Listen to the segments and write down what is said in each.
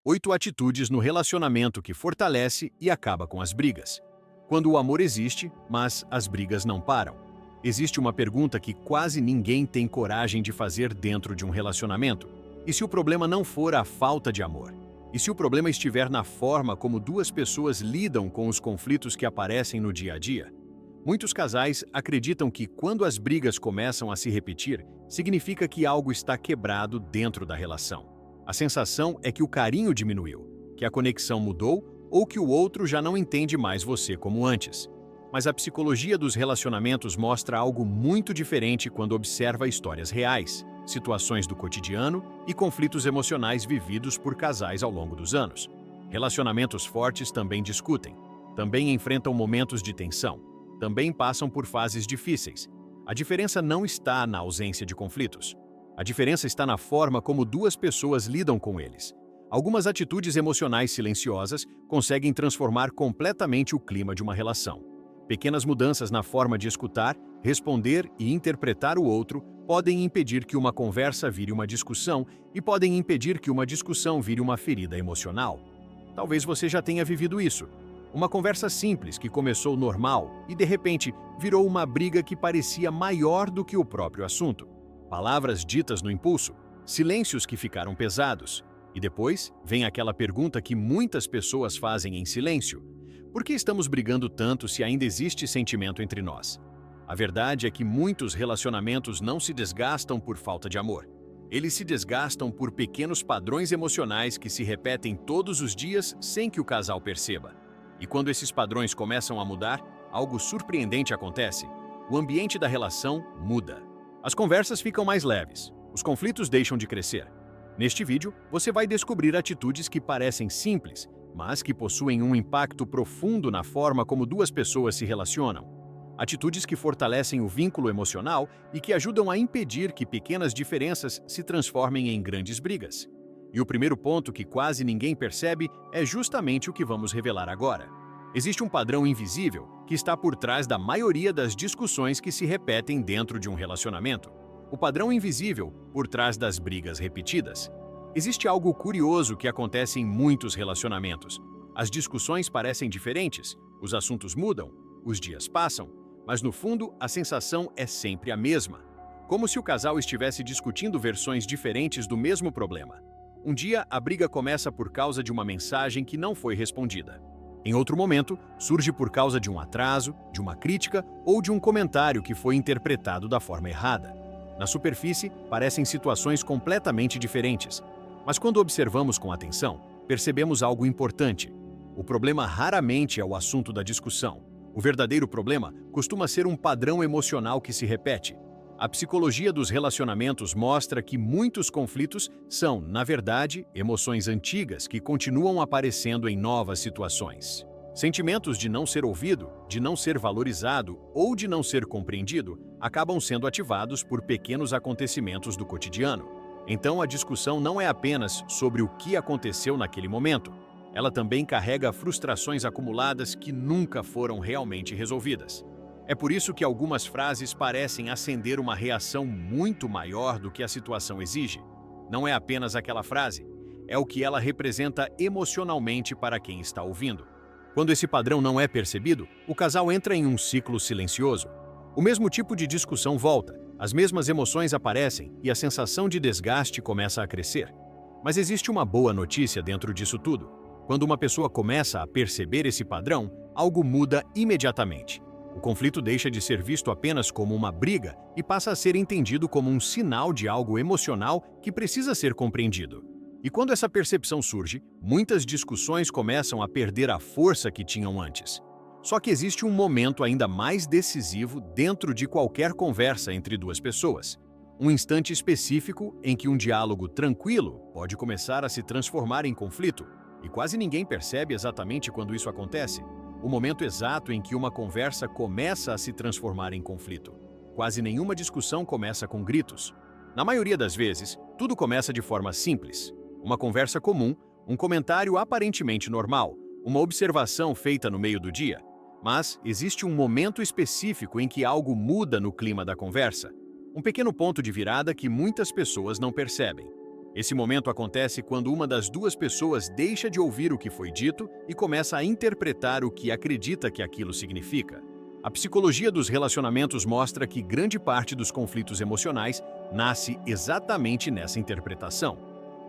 8 atitudes no relacionamento que fortalece e acaba com as brigas. Quando o amor existe, mas as brigas não param. Existe uma pergunta que quase ninguém tem coragem de fazer dentro de um relacionamento. E se o problema não for a falta de amor? E se o problema estiver na forma como duas pessoas lidam com os conflitos que aparecem no dia a dia? Muitos casais acreditam que quando as brigas começam a se repetir, significa que algo está quebrado dentro da relação. A sensação é que o carinho diminuiu, que a conexão mudou ou que o outro já não entende mais você como antes. Mas a psicologia dos relacionamentos mostra algo muito diferente quando observa histórias reais, situações do cotidiano e conflitos emocionais vividos por casais ao longo dos anos. Relacionamentos fortes também discutem, também enfrentam momentos de tensão, também passam por fases difíceis. A diferença não está na ausência de conflitos. A diferença está na forma como duas pessoas lidam com eles. Algumas atitudes emocionais silenciosas conseguem transformar completamente o clima de uma relação. Pequenas mudanças na forma de escutar, responder e interpretar o outro podem impedir que uma conversa vire uma discussão e podem impedir que uma discussão vire uma ferida emocional. Talvez você já tenha vivido isso. Uma conversa simples que começou normal e, de repente, virou uma briga que parecia maior do que o próprio assunto. Palavras ditas no impulso, silêncios que ficaram pesados. E depois vem aquela pergunta que muitas pessoas fazem em silêncio: por que estamos brigando tanto se ainda existe sentimento entre nós? A verdade é que muitos relacionamentos não se desgastam por falta de amor. Eles se desgastam por pequenos padrões emocionais que se repetem todos os dias sem que o casal perceba. E quando esses padrões começam a mudar, algo surpreendente acontece. O ambiente da relação muda. As conversas ficam mais leves, os conflitos deixam de crescer. Neste vídeo, você vai descobrir atitudes que parecem simples, mas que possuem um impacto profundo na forma como duas pessoas se relacionam. Atitudes que fortalecem o vínculo emocional e que ajudam a impedir que pequenas diferenças se transformem em grandes brigas. E o primeiro ponto que quase ninguém percebe é justamente o que vamos revelar agora. Existe um padrão invisível que está por trás da maioria das discussões que se repetem dentro de um relacionamento. O padrão invisível por trás das brigas repetidas. Existe algo curioso que acontece em muitos relacionamentos. As discussões parecem diferentes, os assuntos mudam, os dias passam, mas no fundo a sensação é sempre a mesma. Como se o casal estivesse discutindo versões diferentes do mesmo problema. Um dia a briga começa por causa de uma mensagem que não foi respondida. Em outro momento, surge por causa de um atraso, de uma crítica ou de um comentário que foi interpretado da forma errada. Na superfície, parecem situações completamente diferentes, mas quando observamos com atenção, percebemos algo importante. O problema raramente é o assunto da discussão. O verdadeiro problema costuma ser um padrão emocional que se repete. A psicologia dos relacionamentos mostra que muitos conflitos são, na verdade, emoções antigas que continuam aparecendo em novas situações. Sentimentos de não ser ouvido, de não ser valorizado ou de não ser compreendido acabam sendo ativados por pequenos acontecimentos do cotidiano. Então, a discussão não é apenas sobre o que aconteceu naquele momento. Ela também carrega frustrações acumuladas que nunca foram realmente resolvidas. É por isso que algumas frases parecem acender uma reação muito maior do que a situação exige. Não é apenas aquela frase, é o que ela representa emocionalmente para quem está ouvindo. Quando esse padrão não é percebido, o casal entra em um ciclo silencioso. O mesmo tipo de discussão volta, as mesmas emoções aparecem e a sensação de desgaste começa a crescer. Mas existe uma boa notícia dentro disso tudo. Quando uma pessoa começa a perceber esse padrão, algo muda imediatamente. O conflito deixa de ser visto apenas como uma briga e passa a ser entendido como um sinal de algo emocional que precisa ser compreendido. E quando essa percepção surge, muitas discussões começam a perder a força que tinham antes. Só que existe um momento ainda mais decisivo dentro de qualquer conversa entre duas pessoas. Um instante específico em que um diálogo tranquilo pode começar a se transformar em conflito. E quase ninguém percebe exatamente quando isso acontece. O momento exato em que uma conversa começa a se transformar em conflito. Quase nenhuma discussão começa com gritos. Na maioria das vezes, tudo começa de forma simples. Uma conversa comum, um comentário aparentemente normal, uma observação feita no meio do dia. Mas existe um momento específico em que algo muda no clima da conversa. Um pequeno ponto de virada que muitas pessoas não percebem. Esse momento acontece quando uma das duas pessoas deixa de ouvir o que foi dito e começa a interpretar o que acredita que aquilo significa. A psicologia dos relacionamentos mostra que grande parte dos conflitos emocionais nasce exatamente nessa interpretação.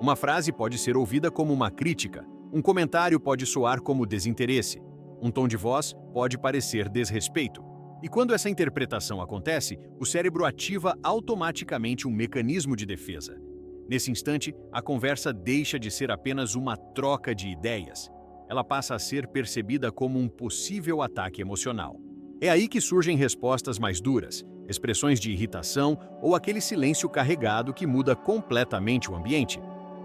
Uma frase pode ser ouvida como uma crítica, um comentário pode soar como desinteresse, um tom de voz pode parecer desrespeito. E quando essa interpretação acontece, o cérebro ativa automaticamente um mecanismo de defesa. Nesse instante, a conversa deixa de ser apenas uma troca de ideias. Ela passa a ser percebida como um possível ataque emocional. É aí que surgem respostas mais duras, expressões de irritação ou aquele silêncio carregado que muda completamente o ambiente.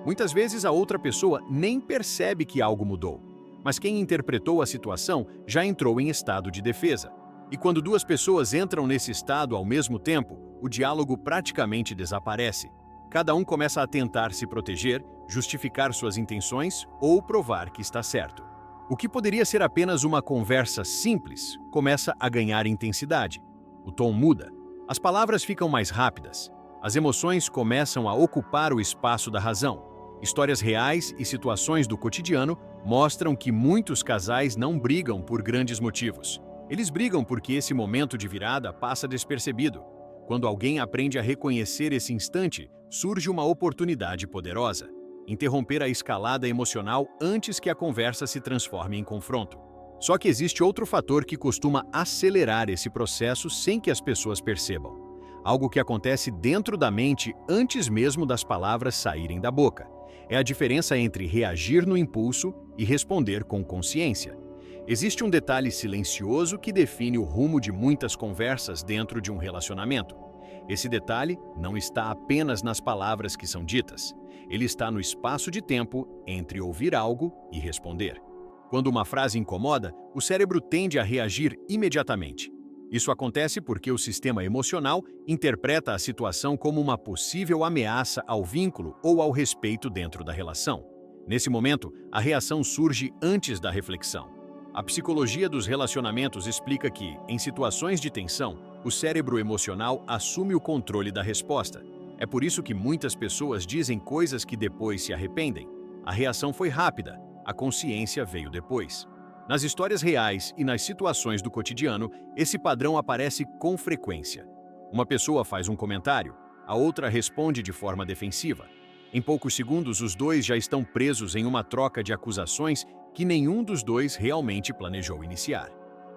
Muitas vezes a outra pessoa nem percebe que algo mudou, mas quem interpretou a situação já entrou em estado de defesa. E quando duas pessoas entram nesse estado ao mesmo tempo, o diálogo praticamente desaparece. Cada um começa a tentar se proteger, justificar suas intenções ou provar que está certo. O que poderia ser apenas uma conversa simples começa a ganhar intensidade. O tom muda, as palavras ficam mais rápidas, as emoções começam a ocupar o espaço da razão. Histórias reais e situações do cotidiano mostram que muitos casais não brigam por grandes motivos. Eles brigam porque esse momento de virada passa despercebido. Quando alguém aprende a reconhecer esse instante, surge uma oportunidade poderosa: interromper a escalada emocional antes que a conversa se transforme em confronto. Só que existe outro fator que costuma acelerar esse processo sem que as pessoas percebam. Algo que acontece dentro da mente antes mesmo das palavras saírem da boca. É a diferença entre reagir no impulso e responder com consciência. Existe um detalhe silencioso que define o rumo de muitas conversas dentro de um relacionamento. Esse detalhe não está apenas nas palavras que são ditas. Ele está no espaço de tempo entre ouvir algo e responder. Quando uma frase incomoda, o cérebro tende a reagir imediatamente. Isso acontece porque o sistema emocional interpreta a situação como uma possível ameaça ao vínculo ou ao respeito dentro da relação. Nesse momento, a reação surge antes da reflexão. A psicologia dos relacionamentos explica que, em situações de tensão, o cérebro emocional assume o controle da resposta. É por isso que muitas pessoas dizem coisas que depois se arrependem. A reação foi rápida, a consciência veio depois. Nas histórias reais e nas situações do cotidiano, esse padrão aparece com frequência. Uma pessoa faz um comentário, a outra responde de forma defensiva. Em poucos segundos, os dois já estão presos em uma troca de acusações que nenhum dos dois realmente planejou iniciar.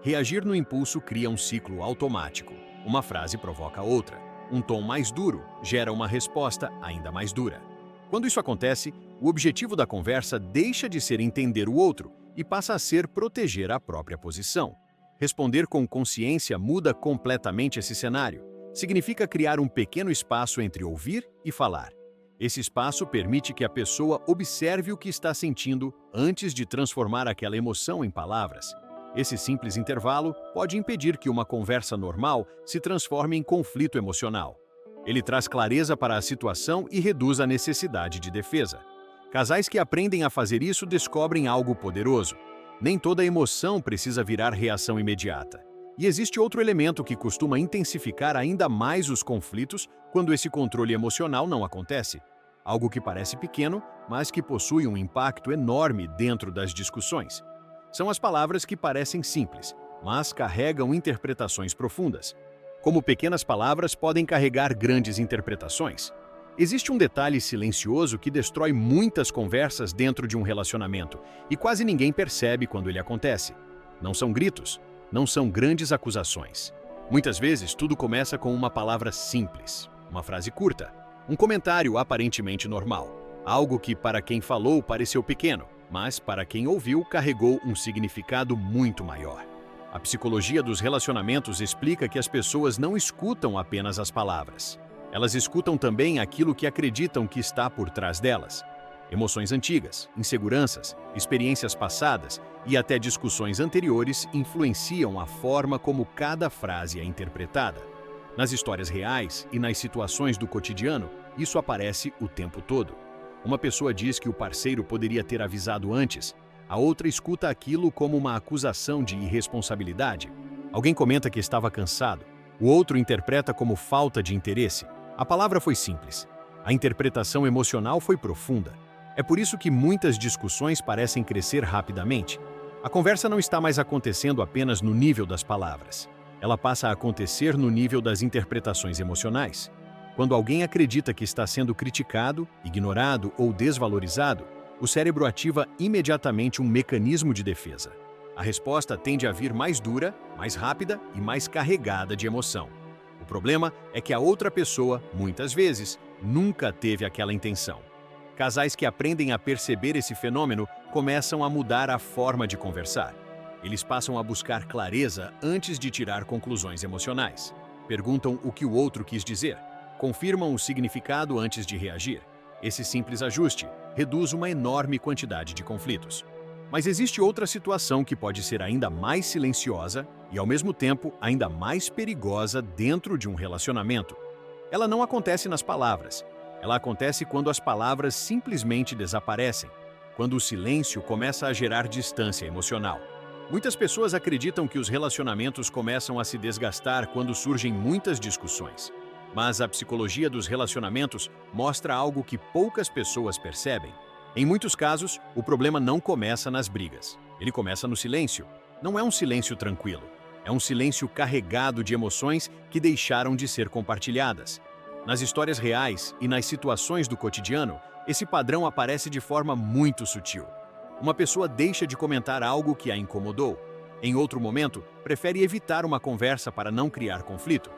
Reagir no impulso cria um ciclo automático. Uma frase provoca outra. Um tom mais duro gera uma resposta ainda mais dura. Quando isso acontece, o objetivo da conversa deixa de ser entender o outro e passa a ser proteger a própria posição. Responder com consciência muda completamente esse cenário. Significa criar um pequeno espaço entre ouvir e falar. Esse espaço permite que a pessoa observe o que está sentindo antes de transformar aquela emoção em palavras. Esse simples intervalo pode impedir que uma conversa normal se transforme em conflito emocional. Ele traz clareza para a situação e reduz a necessidade de defesa. Casais que aprendem a fazer isso descobrem algo poderoso. Nem toda emoção precisa virar reação imediata. E existe outro elemento que costuma intensificar ainda mais os conflitos quando esse controle emocional não acontece. Algo que parece pequeno, mas que possui um impacto enorme dentro das discussões. São as palavras que parecem simples, mas carregam interpretações profundas. Como pequenas palavras podem carregar grandes interpretações. Existe um detalhe silencioso que destrói muitas conversas dentro de um relacionamento e quase ninguém percebe quando ele acontece. Não são gritos, não são grandes acusações. Muitas vezes tudo começa com uma palavra simples, uma frase curta, um comentário aparentemente normal, algo que para quem falou pareceu pequeno, mas para quem ouviu carregou um significado muito maior. A psicologia dos relacionamentos explica que as pessoas não escutam apenas as palavras. Elas escutam também aquilo que acreditam que está por trás delas. Emoções antigas, inseguranças, experiências passadas e até discussões anteriores influenciam a forma como cada frase é interpretada. Nas histórias reais e nas situações do cotidiano, isso aparece o tempo todo. Uma pessoa diz que o parceiro poderia ter avisado antes, a outra escuta aquilo como uma acusação de irresponsabilidade. Alguém comenta que estava cansado, o outro interpreta como falta de interesse. A palavra foi simples. A interpretação emocional foi profunda. É por isso que muitas discussões parecem crescer rapidamente. A conversa não está mais acontecendo apenas no nível das palavras. Ela passa a acontecer no nível das interpretações emocionais. Quando alguém acredita que está sendo criticado, ignorado ou desvalorizado, o cérebro ativa imediatamente um mecanismo de defesa. A resposta tende a vir mais dura, mais rápida e mais carregada de emoção. O problema é que a outra pessoa, muitas vezes, nunca teve aquela intenção. Casais que aprendem a perceber esse fenômeno começam a mudar a forma de conversar. Eles passam a buscar clareza antes de tirar conclusões emocionais. Perguntam o que o outro quis dizer. Confirmam o significado antes de reagir. Esse simples ajuste reduz uma enorme quantidade de conflitos. Mas existe outra situação que pode ser ainda mais silenciosa e, ao mesmo tempo, ainda mais perigosa dentro de um relacionamento. Ela não acontece nas palavras. Ela acontece quando as palavras simplesmente desaparecem, quando o silêncio começa a gerar distância emocional. Muitas pessoas acreditam que os relacionamentos começam a se desgastar quando surgem muitas discussões. Mas a psicologia dos relacionamentos mostra algo que poucas pessoas percebem. Em muitos casos, o problema não começa nas brigas. Ele começa no silêncio. Não é um silêncio tranquilo. É um silêncio carregado de emoções que deixaram de ser compartilhadas. Nas histórias reais e nas situações do cotidiano, esse padrão aparece de forma muito sutil. Uma pessoa deixa de comentar algo que a incomodou. Em outro momento, prefere evitar uma conversa para não criar conflito.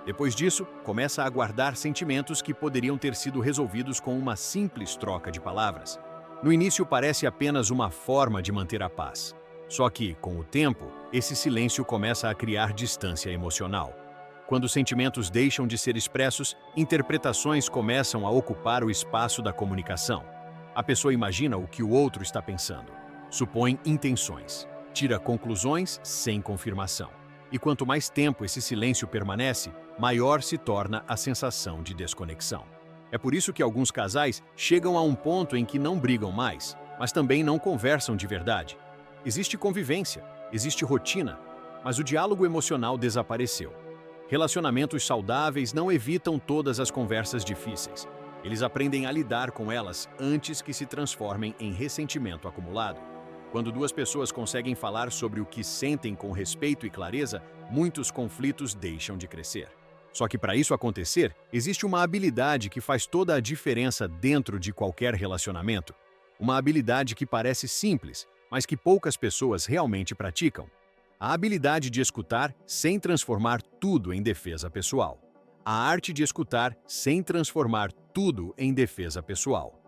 Depois disso, começa a guardar sentimentos que poderiam ter sido resolvidos com uma simples troca de palavras. No início parece apenas uma forma de manter a paz. Só que, com o tempo, esse silêncio começa a criar distância emocional. Quando os sentimentos deixam de ser expressos, interpretações começam a ocupar o espaço da comunicação. A pessoa imagina o que o outro está pensando, supõe intenções, tira conclusões sem confirmação. E quanto mais tempo esse silêncio permanece, maior se torna a sensação de desconexão. É por isso que alguns casais chegam a um ponto em que não brigam mais, mas também não conversam de verdade. Existe convivência, existe rotina, mas o diálogo emocional desapareceu. Relacionamentos saudáveis não evitam todas as conversas difíceis. Eles aprendem a lidar com elas antes que se transformem em ressentimento acumulado. Quando duas pessoas conseguem falar sobre o que sentem com respeito e clareza, muitos conflitos deixam de crescer. Só que para isso acontecer, existe uma habilidade que faz toda a diferença dentro de qualquer relacionamento. Uma habilidade que parece simples, mas que poucas pessoas realmente praticam. A habilidade de escutar sem transformar tudo em defesa pessoal. A arte de escutar sem transformar tudo em defesa pessoal.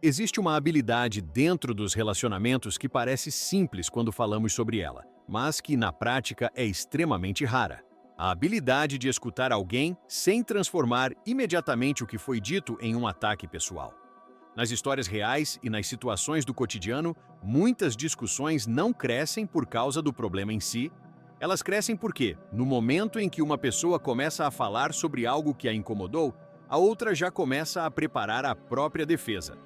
Existe uma habilidade dentro dos relacionamentos que parece simples quando falamos sobre ela, mas que na prática é extremamente rara. A habilidade de escutar alguém sem transformar imediatamente o que foi dito em um ataque pessoal. Nas histórias reais e nas situações do cotidiano, muitas discussões não crescem por causa do problema em si. Elas crescem porque, no momento em que uma pessoa começa a falar sobre algo que a incomodou, a outra já começa a preparar a própria defesa.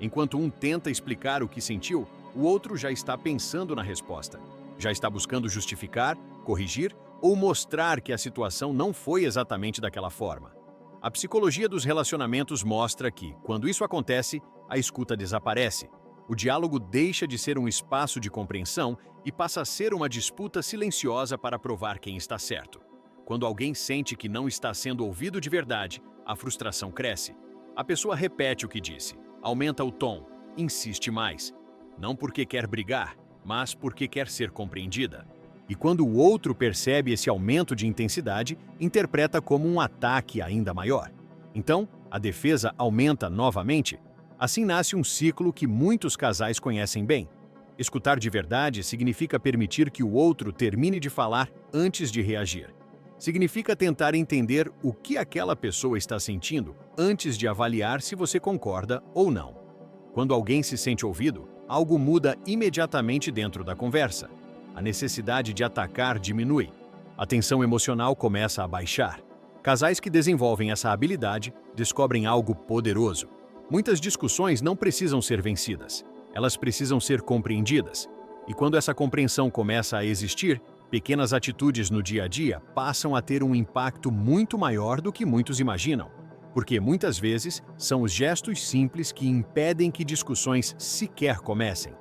Enquanto um tenta explicar o que sentiu, o outro já está pensando na resposta. Já está buscando justificar, corrigir ou mostrar que a situação não foi exatamente daquela forma. A psicologia dos relacionamentos mostra que, quando isso acontece, a escuta desaparece. O diálogo deixa de ser um espaço de compreensão e passa a ser uma disputa silenciosa para provar quem está certo. Quando alguém sente que não está sendo ouvido de verdade, a frustração cresce. A pessoa repete o que disse, aumenta o tom, insiste mais. Não porque quer brigar, mas porque quer ser compreendida. E quando o outro percebe esse aumento de intensidade, interpreta como um ataque ainda maior. Então, a defesa aumenta novamente. Assim nasce um ciclo que muitos casais conhecem bem. Escutar de verdade significa permitir que o outro termine de falar antes de reagir. Significa tentar entender o que aquela pessoa está sentindo antes de avaliar se você concorda ou não. Quando alguém se sente ouvido, algo muda imediatamente dentro da conversa. A necessidade de atacar diminui. A tensão emocional começa a baixar. Casais que desenvolvem essa habilidade descobrem algo poderoso. Muitas discussões não precisam ser vencidas. Elas precisam ser compreendidas. E quando essa compreensão começa a existir, pequenas atitudes no dia a dia passam a ter um impacto muito maior do que muitos imaginam. Porque muitas vezes são os gestos simples que impedem que discussões sequer comecem.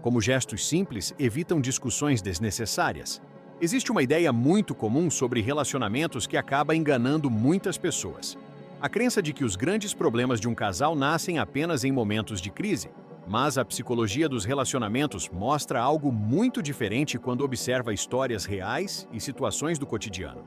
Como gestos simples evitam discussões desnecessárias. Existe uma ideia muito comum sobre relacionamentos que acaba enganando muitas pessoas. A crença de que os grandes problemas de um casal nascem apenas em momentos de crise, mas a psicologia dos relacionamentos mostra algo muito diferente quando observa histórias reais e situações do cotidiano.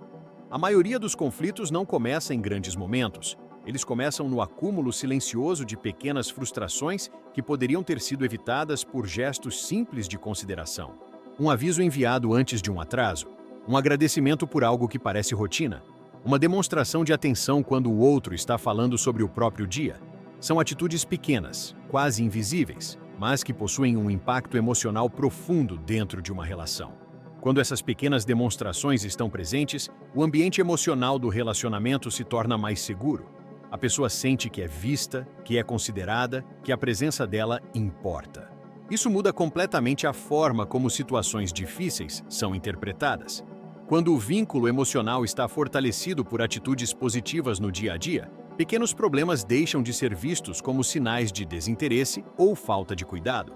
A maioria dos conflitos não começa em grandes momentos. Eles começam no acúmulo silencioso de pequenas frustrações que poderiam ter sido evitadas por gestos simples de consideração. Um aviso enviado antes de um atraso, um agradecimento por algo que parece rotina, uma demonstração de atenção quando o outro está falando sobre o próprio dia. São atitudes pequenas, quase invisíveis, mas que possuem um impacto emocional profundo dentro de uma relação. Quando essas pequenas demonstrações estão presentes, o ambiente emocional do relacionamento se torna mais seguro. A pessoa sente que é vista, que é considerada, que a presença dela importa. Isso muda completamente a forma como situações difíceis são interpretadas. Quando o vínculo emocional está fortalecido por atitudes positivas no dia a dia, pequenos problemas deixam de ser vistos como sinais de desinteresse ou falta de cuidado.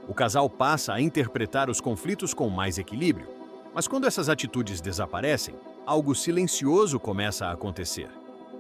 O casal passa a interpretar os conflitos com mais equilíbrio. Mas quando essas atitudes desaparecem, algo silencioso começa a acontecer.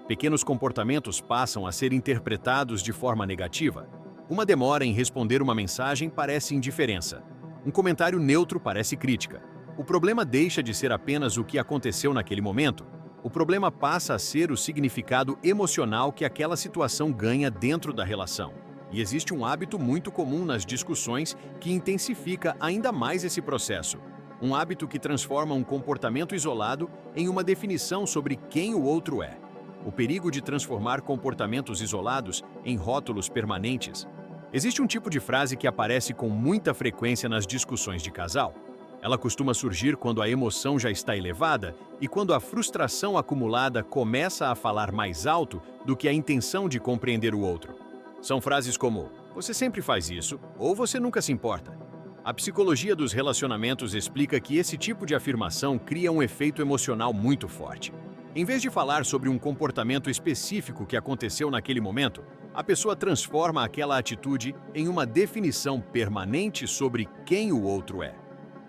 Pequenos comportamentos passam a ser interpretados de forma negativa. Uma demora em responder uma mensagem parece indiferença. Um comentário neutro parece crítica. O problema deixa de ser apenas o que aconteceu naquele momento. O problema passa a ser o significado emocional que aquela situação ganha dentro da relação. E existe um hábito muito comum nas discussões que intensifica ainda mais esse processo. Um hábito que transforma um comportamento isolado em uma definição sobre quem o outro é. O perigo de transformar comportamentos isolados em rótulos permanentes. Existe um tipo de frase que aparece com muita frequência nas discussões de casal. Ela costuma surgir quando a emoção já está elevada e quando a frustração acumulada começa a falar mais alto do que a intenção de compreender o outro. São frases como, "Você sempre faz isso" ou "Você nunca se importa". A psicologia dos relacionamentos explica que esse tipo de afirmação cria um efeito emocional muito forte. Em vez de falar sobre um comportamento específico que aconteceu naquele momento, a pessoa transforma aquela atitude em uma definição permanente sobre quem o outro é.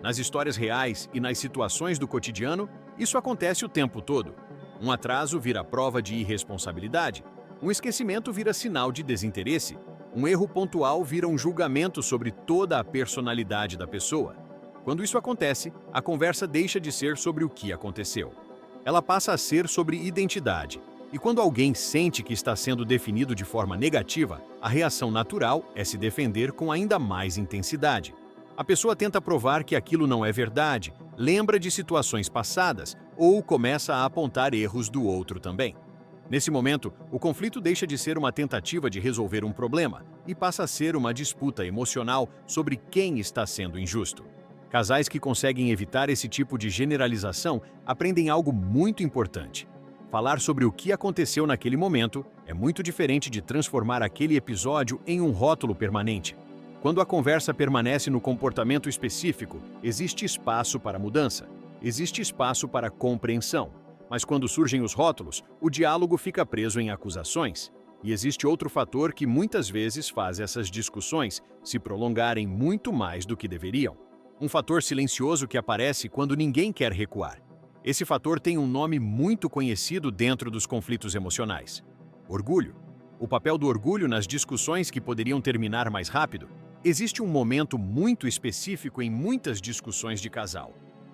Nas histórias reais e nas situações do cotidiano, isso acontece o tempo todo. Um atraso vira prova de irresponsabilidade, um esquecimento vira sinal de desinteresse, um erro pontual vira um julgamento sobre toda a personalidade da pessoa. Quando isso acontece, a conversa deixa de ser sobre o que aconteceu. Ela passa a ser sobre identidade. E quando alguém sente que está sendo definido de forma negativa, a reação natural é se defender com ainda mais intensidade. A pessoa tenta provar que aquilo não é verdade, lembra de situações passadas ou começa a apontar erros do outro também. Nesse momento, o conflito deixa de ser uma tentativa de resolver um problema e passa a ser uma disputa emocional sobre quem está sendo injusto. Casais que conseguem evitar esse tipo de generalização aprendem algo muito importante. Falar sobre o que aconteceu naquele momento é muito diferente de transformar aquele episódio em um rótulo permanente. Quando a conversa permanece no comportamento específico, existe espaço para mudança, existe espaço para compreensão. Mas quando surgem os rótulos, o diálogo fica preso em acusações. E existe outro fator que muitas vezes faz essas discussões se prolongarem muito mais do que deveriam. Um fator silencioso que aparece quando ninguém quer recuar. Esse fator tem um nome muito conhecido dentro dos conflitos emocionais: orgulho. O papel do orgulho nas discussões que poderiam terminar mais rápido. Existe um momento muito específico em muitas discussões de casal.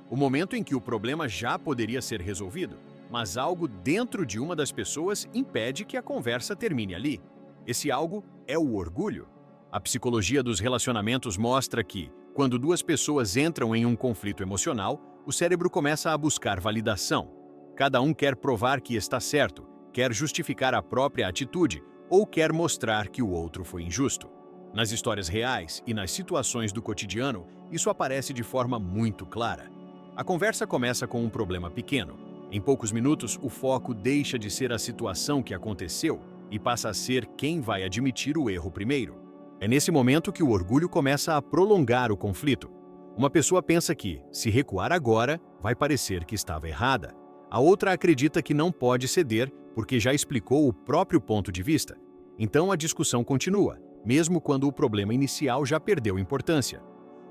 O momento em que o problema já poderia ser resolvido, mas algo dentro de uma das pessoas impede que a conversa termine ali. Esse algo é o orgulho. A psicologia dos relacionamentos mostra que, quando duas pessoas entram em um conflito emocional, o cérebro começa a buscar validação. Cada um quer provar que está certo, quer justificar a própria atitude ou quer mostrar que o outro foi injusto. Nas histórias reais e nas situações do cotidiano, isso aparece de forma muito clara. A conversa começa com um problema pequeno. Em poucos minutos, o foco deixa de ser a situação que aconteceu e passa a ser quem vai admitir o erro primeiro. É nesse momento que o orgulho começa a prolongar o conflito. Uma pessoa pensa que, se recuar agora, vai parecer que estava errada. A outra acredita que não pode ceder porque já explicou o próprio ponto de vista. Então a discussão continua, mesmo quando o problema inicial já perdeu importância.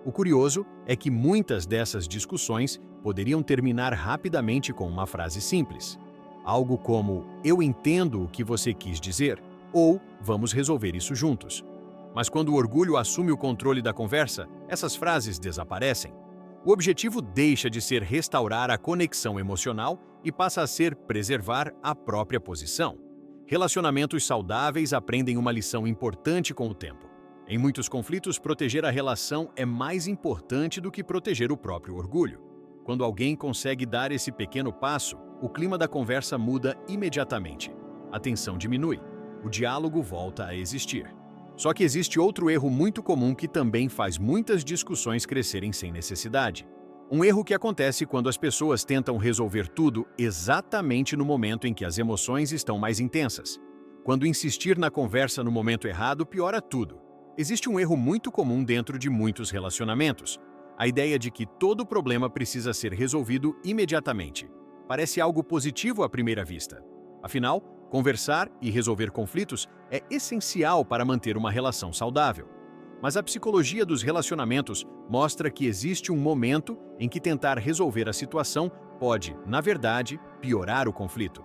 O curioso é que muitas dessas discussões poderiam terminar rapidamente com uma frase simples. Algo como, eu entendo o que você quis dizer, ou vamos resolver isso juntos. Mas quando o orgulho assume o controle da conversa, essas frases desaparecem. O objetivo deixa de ser restaurar a conexão emocional e passa a ser preservar a própria posição. Relacionamentos saudáveis aprendem uma lição importante com o tempo. Em muitos conflitos, proteger a relação é mais importante do que proteger o próprio orgulho. Quando alguém consegue dar esse pequeno passo, o clima da conversa muda imediatamente. A tensão diminui, o diálogo volta a existir. Só que existe outro erro muito comum que também faz muitas discussões crescerem sem necessidade. Um erro que acontece quando as pessoas tentam resolver tudo exatamente no momento em que as emoções estão mais intensas. Quando insistir na conversa no momento errado, piora tudo. Existe um erro muito comum dentro de muitos relacionamentos. A ideia de que todo problema precisa ser resolvido imediatamente. Parece algo positivo à primeira vista. Afinal, conversar e resolver conflitos é essencial para manter uma relação saudável. Mas a psicologia dos relacionamentos mostra que existe um momento em que tentar resolver a situação pode, na verdade, piorar o conflito.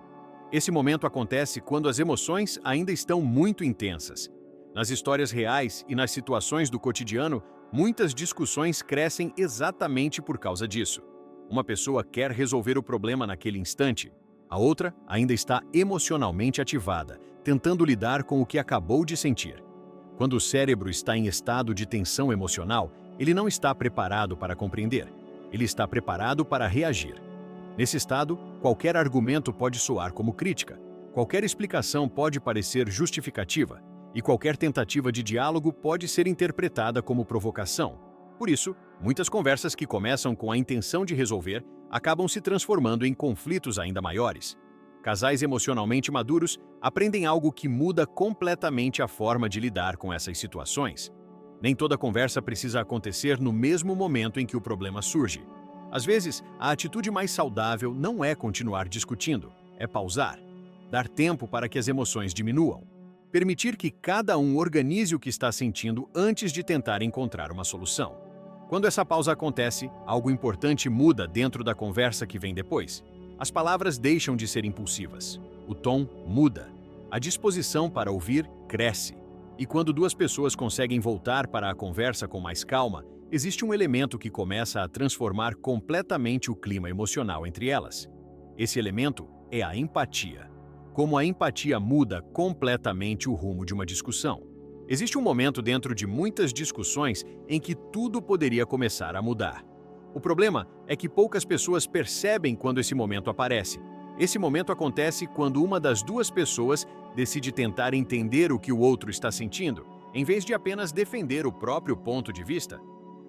Esse momento acontece quando as emoções ainda estão muito intensas. Nas histórias reais e nas situações do cotidiano, muitas discussões crescem exatamente por causa disso. Uma pessoa quer resolver o problema naquele instante. A outra ainda está emocionalmente ativada, tentando lidar com o que acabou de sentir. Quando o cérebro está em estado de tensão emocional, ele não está preparado para compreender. Ele está preparado para reagir. Nesse estado, qualquer argumento pode soar como crítica, qualquer explicação pode parecer justificativa, e qualquer tentativa de diálogo pode ser interpretada como provocação. Por isso, muitas conversas que começam com a intenção de resolver acabam se transformando em conflitos ainda maiores. Casais emocionalmente maduros aprendem algo que muda completamente a forma de lidar com essas situações. Nem toda conversa precisa acontecer no mesmo momento em que o problema surge. Às vezes, a atitude mais saudável não é continuar discutindo, é pausar, dar tempo para que as emoções diminuam, permitir que cada um organize o que está sentindo antes de tentar encontrar uma solução. Quando essa pausa acontece, algo importante muda dentro da conversa que vem depois. As palavras deixam de ser impulsivas. O tom muda. A disposição para ouvir cresce. E quando duas pessoas conseguem voltar para a conversa com mais calma, existe um elemento que começa a transformar completamente o clima emocional entre elas. Esse elemento é a empatia. Como a empatia muda completamente o rumo de uma discussão. Existe um momento dentro de muitas discussões em que tudo poderia começar a mudar. O problema é que poucas pessoas percebem quando esse momento aparece. Esse momento acontece quando uma das duas pessoas decide tentar entender o que o outro está sentindo, em vez de apenas defender o próprio ponto de vista.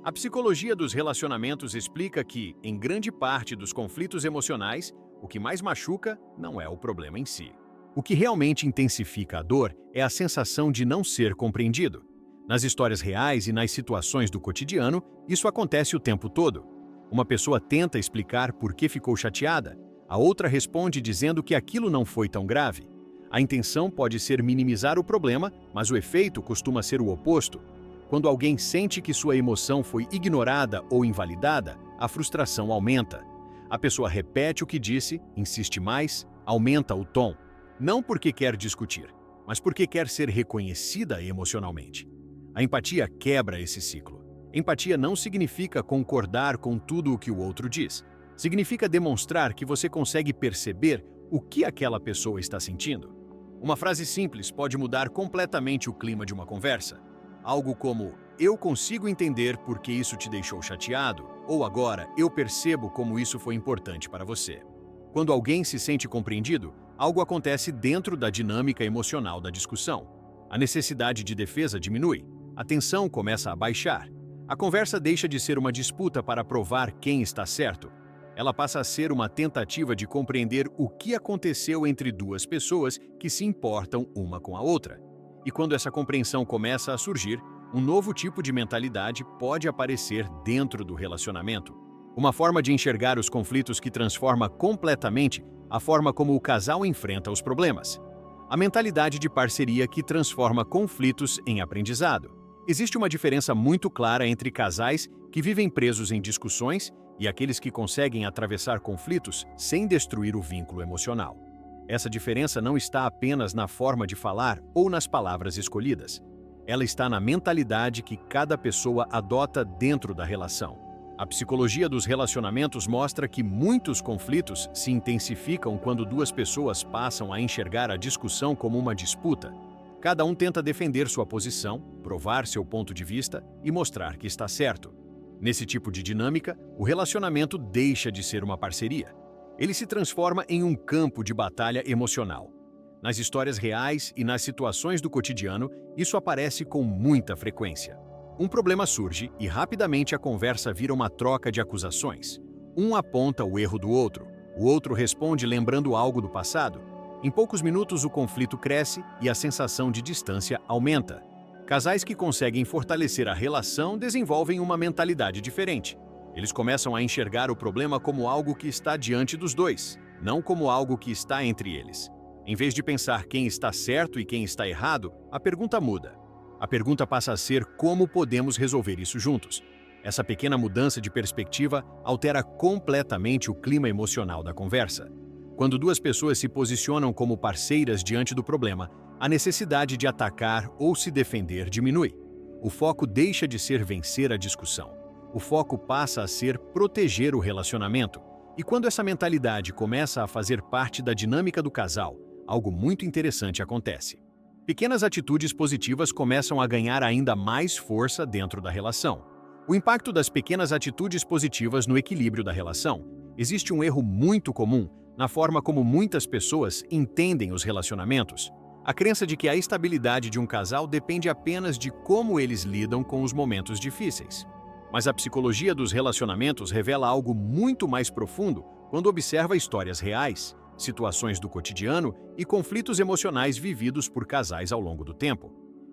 A psicologia dos relacionamentos explica que, em grande parte dos conflitos emocionais, o que mais machuca não é o problema em si. O que realmente intensifica a dor é a sensação de não ser compreendido. Nas histórias reais e nas situações do cotidiano, isso acontece o tempo todo. Uma pessoa tenta explicar por que ficou chateada, a outra responde dizendo que aquilo não foi tão grave. A intenção pode ser minimizar o problema, mas o efeito costuma ser o oposto. Quando alguém sente que sua emoção foi ignorada ou invalidada, a frustração aumenta. A pessoa repete o que disse, insiste mais, aumenta o tom. Não porque quer discutir, mas porque quer ser reconhecida emocionalmente. A empatia quebra esse ciclo. Empatia não significa concordar com tudo o que o outro diz. Significa demonstrar que você consegue perceber o que aquela pessoa está sentindo. Uma frase simples pode mudar completamente o clima de uma conversa. Algo como, eu consigo entender por que isso te deixou chateado, ou agora, eu percebo como isso foi importante para você. Quando alguém se sente compreendido, algo acontece dentro da dinâmica emocional da discussão. A necessidade de defesa diminui, a tensão começa a baixar. A conversa deixa de ser uma disputa para provar quem está certo. Ela passa a ser uma tentativa de compreender o que aconteceu entre duas pessoas que se importam uma com a outra. E quando essa compreensão começa a surgir, um novo tipo de mentalidade pode aparecer dentro do relacionamento. Uma forma de enxergar os conflitos que transforma completamente a forma como o casal enfrenta os problemas. A mentalidade de parceria que transforma conflitos em aprendizado. Existe uma diferença muito clara entre casais que vivem presos em discussões e aqueles que conseguem atravessar conflitos sem destruir o vínculo emocional. Essa diferença não está apenas na forma de falar ou nas palavras escolhidas. Ela está na mentalidade que cada pessoa adota dentro da relação. A psicologia dos relacionamentos mostra que muitos conflitos se intensificam quando duas pessoas passam a enxergar a discussão como uma disputa. Cada um tenta defender sua posição, provar seu ponto de vista e mostrar que está certo. Nesse tipo de dinâmica, o relacionamento deixa de ser uma parceria. Ele se transforma em um campo de batalha emocional. Nas histórias reais e nas situações do cotidiano, isso aparece com muita frequência. Um problema surge e rapidamente a conversa vira uma troca de acusações. Um aponta o erro do outro, o outro responde lembrando algo do passado. Em poucos minutos o conflito cresce e a sensação de distância aumenta. Casais que conseguem fortalecer a relação desenvolvem uma mentalidade diferente. Eles começam a enxergar o problema como algo que está diante dos dois, não como algo que está entre eles. Em vez de pensar quem está certo e quem está errado, a pergunta muda. A pergunta passa a ser como podemos resolver isso juntos. Essa pequena mudança de perspectiva altera completamente o clima emocional da conversa. Quando duas pessoas se posicionam como parceiras diante do problema, a necessidade de atacar ou se defender diminui. O foco deixa de ser vencer a discussão. O foco passa a ser proteger o relacionamento. E quando essa mentalidade começa a fazer parte da dinâmica do casal, algo muito interessante acontece. Pequenas atitudes positivas começam a ganhar ainda mais força dentro da relação. O impacto das pequenas atitudes positivas no equilíbrio da relação. Existe um erro muito comum na forma como muitas pessoas entendem os relacionamentos. A crença de que a estabilidade de um casal depende apenas de como eles lidam com os momentos difíceis. Mas a psicologia dos relacionamentos revela algo muito mais profundo quando observa histórias reais, situações do cotidiano e conflitos emocionais vividos por casais ao longo do tempo.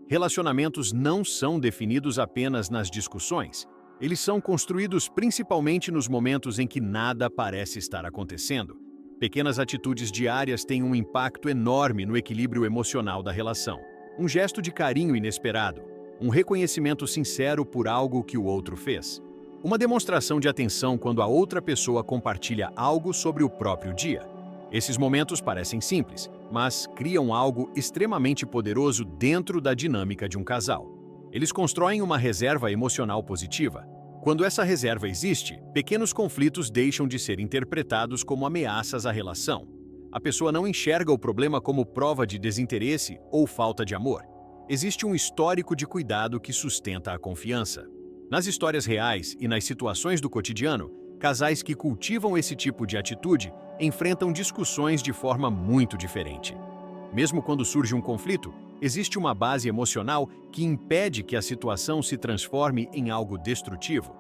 Relacionamentos não são definidos apenas nas discussões. Eles são construídos principalmente nos momentos em que nada parece estar acontecendo. Pequenas atitudes diárias têm um impacto enorme no equilíbrio emocional da relação. Um gesto de carinho inesperado, um reconhecimento sincero por algo que o outro fez. Uma demonstração de atenção quando a outra pessoa compartilha algo sobre o próprio dia. Esses momentos parecem simples, mas criam algo extremamente poderoso dentro da dinâmica de um casal. Eles constroem uma reserva emocional positiva. Quando essa reserva existe, pequenos conflitos deixam de ser interpretados como ameaças à relação. A pessoa não enxerga o problema como prova de desinteresse ou falta de amor. Existe um histórico de cuidado que sustenta a confiança. Nas histórias reais e nas situações do cotidiano, casais que cultivam esse tipo de atitude enfrentam discussões de forma muito diferente. Mesmo quando surge um conflito, existe uma base emocional que impede que a situação se transforme em algo destrutivo.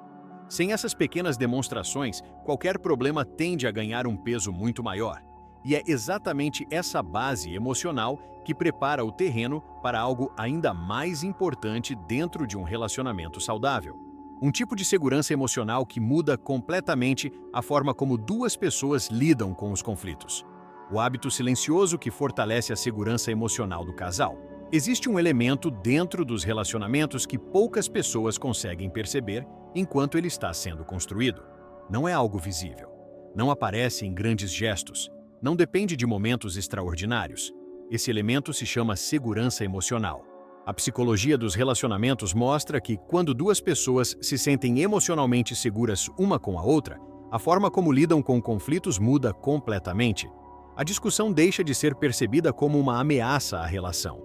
Sem essas pequenas demonstrações, qualquer problema tende a ganhar um peso muito maior. E é exatamente essa base emocional que prepara o terreno para algo ainda mais importante dentro de um relacionamento saudável. Um tipo de segurança emocional que muda completamente a forma como duas pessoas lidam com os conflitos. O hábito silencioso que fortalece a segurança emocional do casal. Existe um elemento dentro dos relacionamentos que poucas pessoas conseguem perceber enquanto ele está sendo construído. Não é algo visível. Não aparece em grandes gestos. Não depende de momentos extraordinários. Esse elemento se chama segurança emocional. A psicologia dos relacionamentos mostra que, quando duas pessoas se sentem emocionalmente seguras uma com a outra, a forma como lidam com conflitos muda completamente. A discussão deixa de ser percebida como uma ameaça à relação.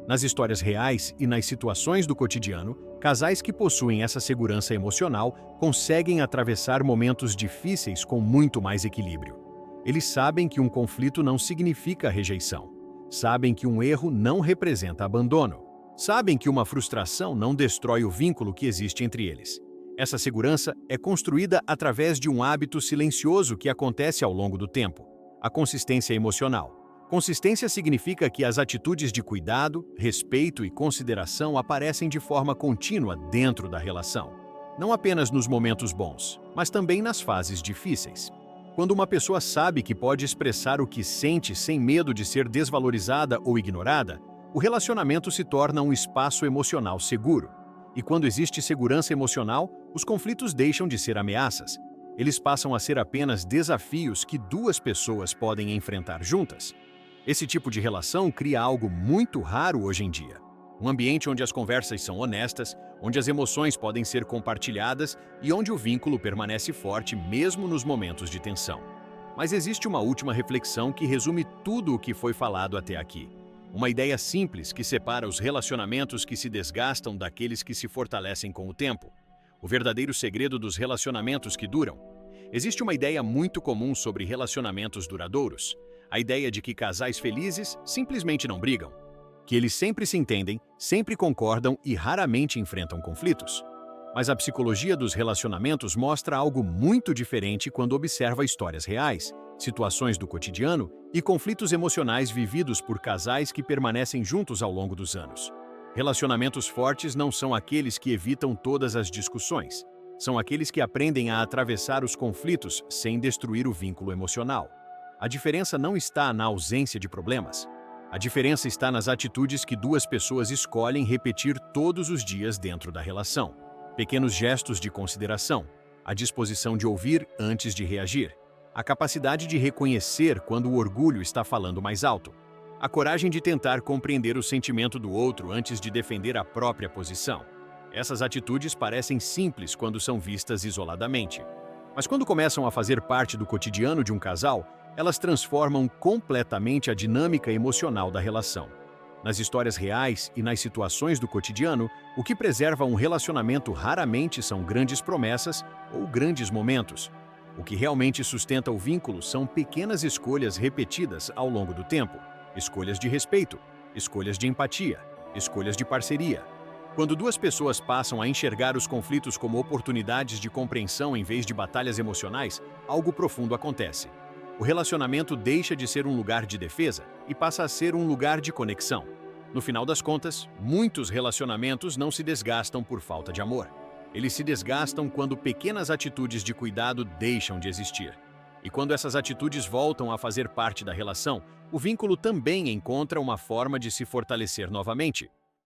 Nas histórias reais e nas situações do cotidiano, casais que possuem essa segurança emocional conseguem atravessar momentos difíceis com muito mais equilíbrio. Eles sabem que um conflito não significa rejeição. Sabem que um erro não representa abandono. Sabem que uma frustração não destrói o vínculo que existe entre eles. Essa segurança é construída através de um hábito silencioso que acontece ao longo do tempo: a consistência emocional. Consistência significa que as atitudes de cuidado, respeito e consideração aparecem de forma contínua dentro da relação. Não apenas nos momentos bons, mas também nas fases difíceis. Quando uma pessoa sabe que pode expressar o que sente sem medo de ser desvalorizada ou ignorada, o relacionamento se torna um espaço emocional seguro. E quando existe segurança emocional, os conflitos deixam de ser ameaças. Eles passam a ser apenas desafios que duas pessoas podem enfrentar juntas. Esse tipo de relação cria algo muito raro hoje em dia. Um ambiente onde as conversas são honestas, onde as emoções podem ser compartilhadas e onde o vínculo permanece forte mesmo nos momentos de tensão. Mas existe uma última reflexão que resume tudo o que foi falado até aqui. Uma ideia simples que separa os relacionamentos que se desgastam daqueles que se fortalecem com o tempo. O verdadeiro segredo dos relacionamentos que duram. Existe uma ideia muito comum sobre relacionamentos duradouros. A ideia de que casais felizes simplesmente não brigam. Que eles sempre se entendem, sempre concordam e raramente enfrentam conflitos. Mas a psicologia dos relacionamentos mostra algo muito diferente quando observa histórias reais, situações do cotidiano e conflitos emocionais vividos por casais que permanecem juntos ao longo dos anos. Relacionamentos fortes não são aqueles que evitam todas as discussões. São aqueles que aprendem a atravessar os conflitos sem destruir o vínculo emocional. A diferença não está na ausência de problemas. A diferença está nas atitudes que duas pessoas escolhem repetir todos os dias dentro da relação. Pequenos gestos de consideração, a disposição de ouvir antes de reagir, a capacidade de reconhecer quando o orgulho está falando mais alto, a coragem de tentar compreender o sentimento do outro antes de defender a própria posição. Essas atitudes parecem simples quando são vistas isoladamente. Mas quando começam a fazer parte do cotidiano de um casal, elas transformam completamente a dinâmica emocional da relação. Nas histórias reais e nas situações do cotidiano, o que preserva um relacionamento raramente são grandes promessas ou grandes momentos. O que realmente sustenta o vínculo são pequenas escolhas repetidas ao longo do tempo. Escolhas de respeito, escolhas de empatia, escolhas de parceria. Quando duas pessoas passam a enxergar os conflitos como oportunidades de compreensão em vez de batalhas emocionais, algo profundo acontece. O relacionamento deixa de ser um lugar de defesa e passa a ser um lugar de conexão. No final das contas, muitos relacionamentos não se desgastam por falta de amor. Eles se desgastam quando pequenas atitudes de cuidado deixam de existir. E quando essas atitudes voltam a fazer parte da relação, o vínculo também encontra uma forma de se fortalecer novamente.